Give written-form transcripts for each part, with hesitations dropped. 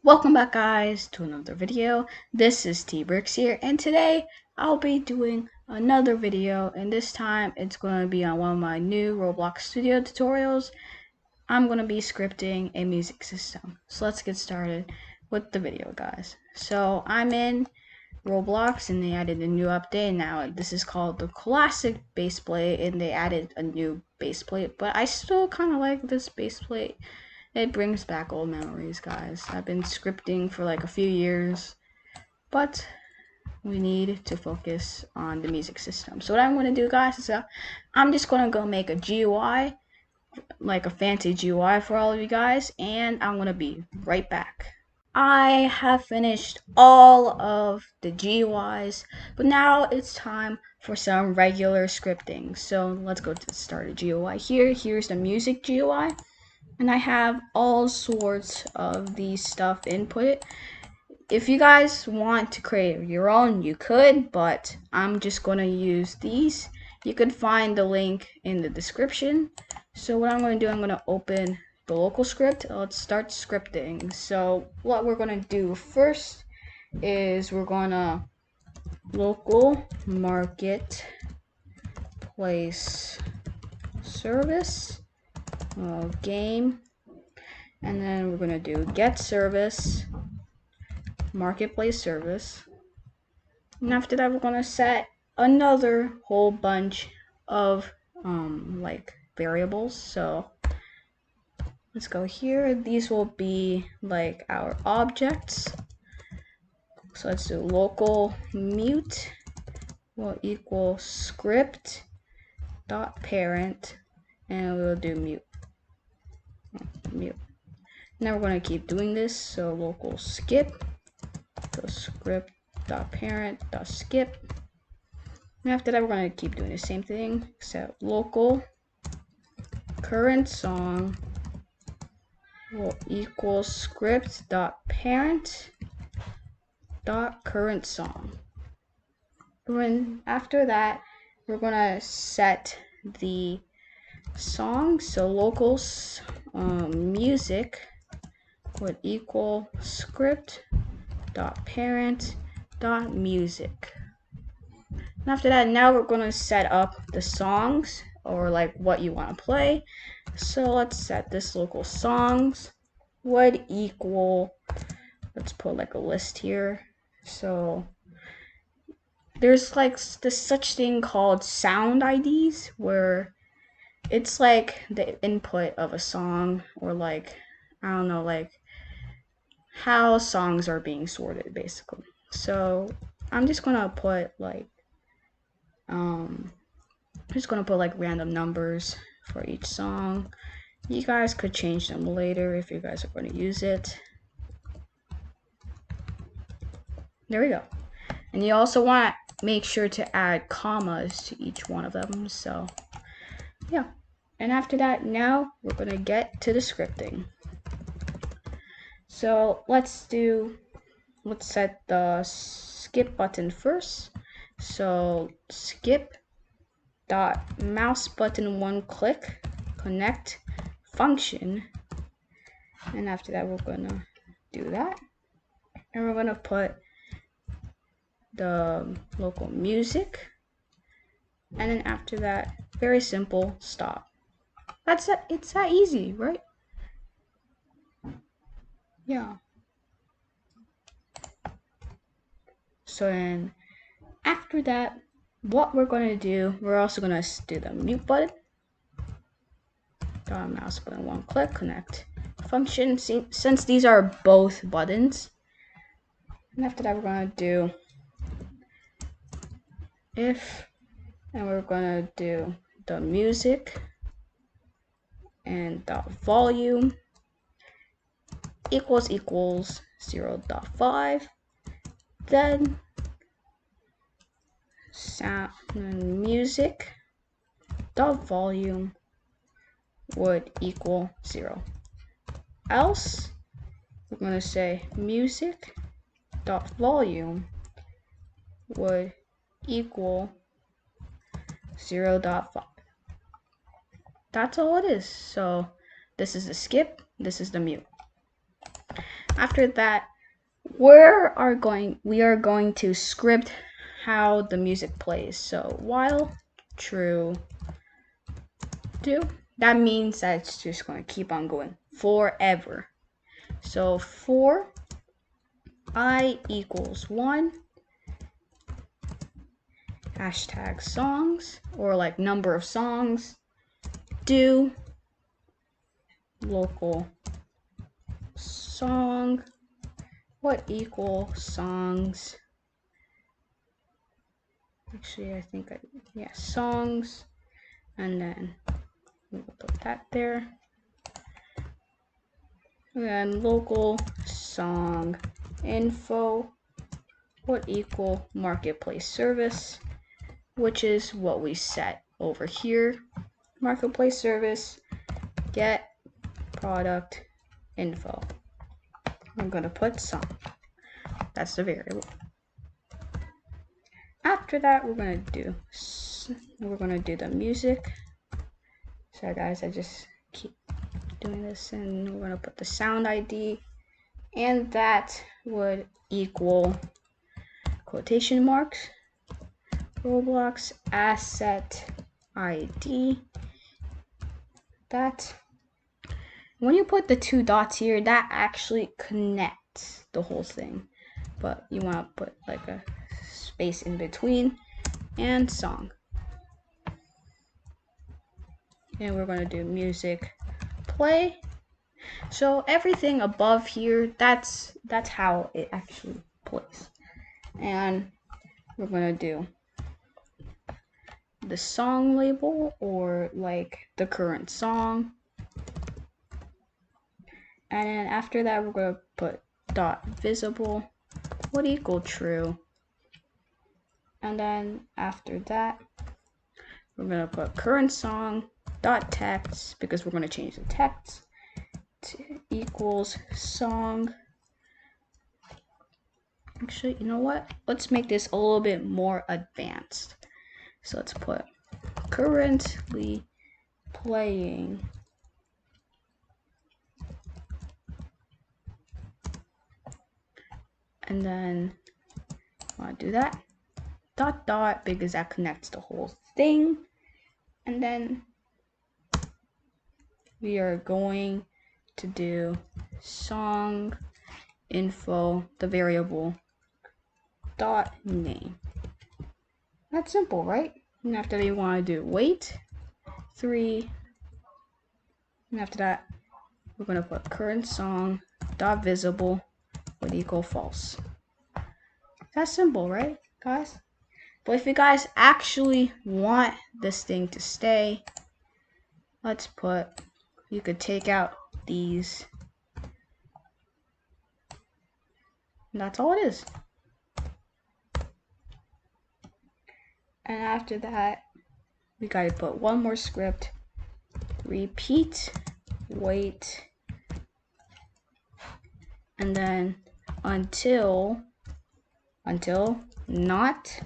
Welcome back guys to another video. This is T-Bricks here, and today I'll be doing another video, and this time it's going to be on one of my new Roblox studio tutorials. I'm going to be scripting a music system. So let's get started with the video guys. So I'm in Roblox and they added a new update. Now this is called the classic base plate, and they added a new base plate, but I still kind of like this base plate. It brings back old memories, guys. I've been scripting for like a few years, but we need to focus on the music system. So what I'm going to do, guys, is I'm just going to go make a GUI, like a fancy GUI for all of you guys, and I'm going to be right back. I have finished all of the GUIs, but now it's time for some regular scripting. So let's go to the start of GUI here. Here's the music GUI. And I have all sorts of these stuff input. If you guys want to create your own, you could, but I'm just going to use these. You could find the link in the description. So what I'm going to do, I'm going to open the local script. Let's start scripting. So what we're going to do first is we're going to local marketplace service game, and then we're gonna do get service marketplace service, and after that we're gonna set another whole bunch of like variables. So let's go here. These will be like our objects. So let's do local mute will equal script dot parent, and we'll do mute. Now we're going to keep doing this. So local skip, so script dot parent dot skip, and after that we're going to keep doing the same thing, except local current song will equal script dot parent dot current song. And after that we're going to set the song. So locals music would equal script dot parent dot music. And after that, now we're going to set up the songs, or like what you want to play. So let's set this local songs would equal, let's put like a list here. So there's like this such thing called sound IDs, where it's like the input of a song, or like, I don't know, like how songs are being sorted basically. So I'm just gonna put like random numbers for each song. You guys could change them later if you guys are going to use it. There we go. And you also want to make sure to add commas to each one of them. So yeah. And after that, now we're going to get to the scripting. So let's set the skip button first. So skip dot mouse button one click connect function, and after that we're gonna do that, and we're gonna put the local music, and then after that, very simple, stop. That's it. It's that easy, right? Yeah. So then after that, what we're going to do, we're also going to do the mute button. Mouse button one click connect function, since these are both buttons. And after that we're going to do if, and we're going to do the music and dot volume equals 0.5, then sound and music dot volume would equal 0. Else we're going to say music dot volume would equal 0.5. That's all it is. So this is the skip, this is the mute. After that, we are going to script how the music plays. So while true do, that means that it's just going to keep on going forever. So for I equals 1, hashtag songs, or like number of songs, do local song, what equal songs, actually I think songs, and then we'll put that there. And then local song info, what equal marketplace service, which is what we set over here. Marketplace service, get product info. I'm gonna put song. That's the variable. After that, we're gonna do the music. Sorry guys, I just keep doing this, and we're gonna put the sound ID, and that would equal quotation marks Roblox asset ID. That when you put the 2 dots here, that actually connects the whole thing, but you want to put like a space in between, and song. And we're going to do music play. So everything above here, that's how it actually plays. And we're going to do the song label, or like the current song. And then after that, we're going to put dot visible would equal true. And then after that, we're going to put current song dot text, because we're going to change the text to equals song. Actually, you know what? Let's make this a little bit more advanced. So let's put currently playing and then I want to do that dot dot, because that connects the whole thing. And then we are going to do song info, the variable dot name. That's simple, right? And after that, you want to do wait 3, and after that, we're going to put current song dot visible would equal false. That's simple, right, guys? But if you guys actually want this thing to stay, let's put, you could take out these. And that's all it is. And after that, we gotta put one more script. Repeat, wait, and then until not,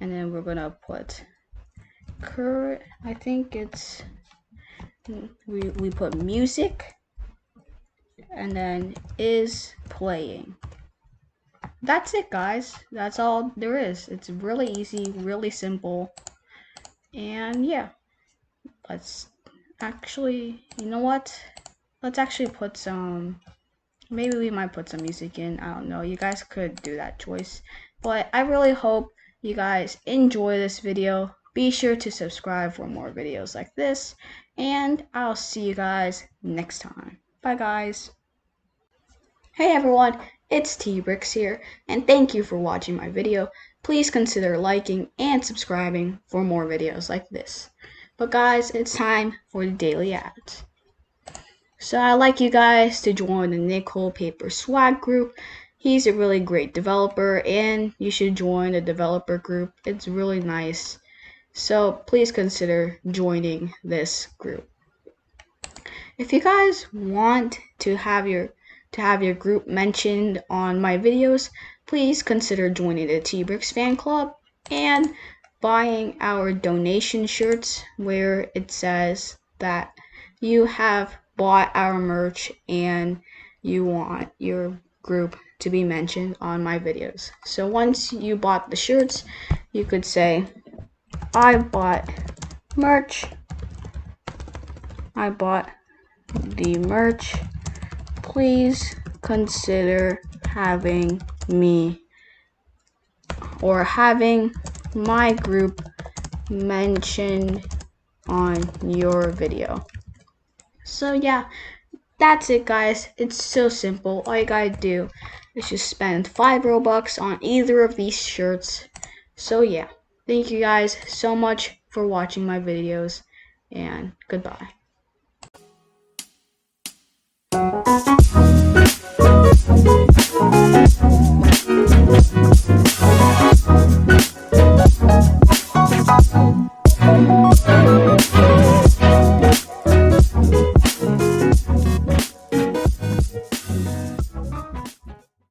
and then we're gonna put current, I think it's, we put music, and then is playing. That's it, guys. That's all there is. It's really easy, really simple. And yeah, let's actually, you know what? Let's actually put some, maybe we might put some music in. I don't know. You guys could do that choice. But I really hope you guys enjoy this video. Be sure to subscribe for more videos like this. And I'll see you guys next time. Bye, guys. Hey everyone, it's T-Bricks here, and thank you for watching my video. Please consider liking and subscribing for more videos like this. But guys, it's time for the daily ads. So I'd like you guys to join the Nickel Paper Swag group. He's a really great developer, and you should join the developer group. It's really nice. So please consider joining this group. If you guys want to have your group mentioned on my videos, please consider joining the T-Bricks fan club and buying our donation shirts, where it says that you have bought our merch and you want your group to be mentioned on my videos. So once you bought the shirts, you could say, I bought merch. I bought the merch. Please consider having me or having my group mentioned on your video. So yeah, that's it guys. It's so simple. All you gotta do is just spend 5 Robux on either of these shirts. So yeah, thank you guys so much for watching my videos, and goodbye.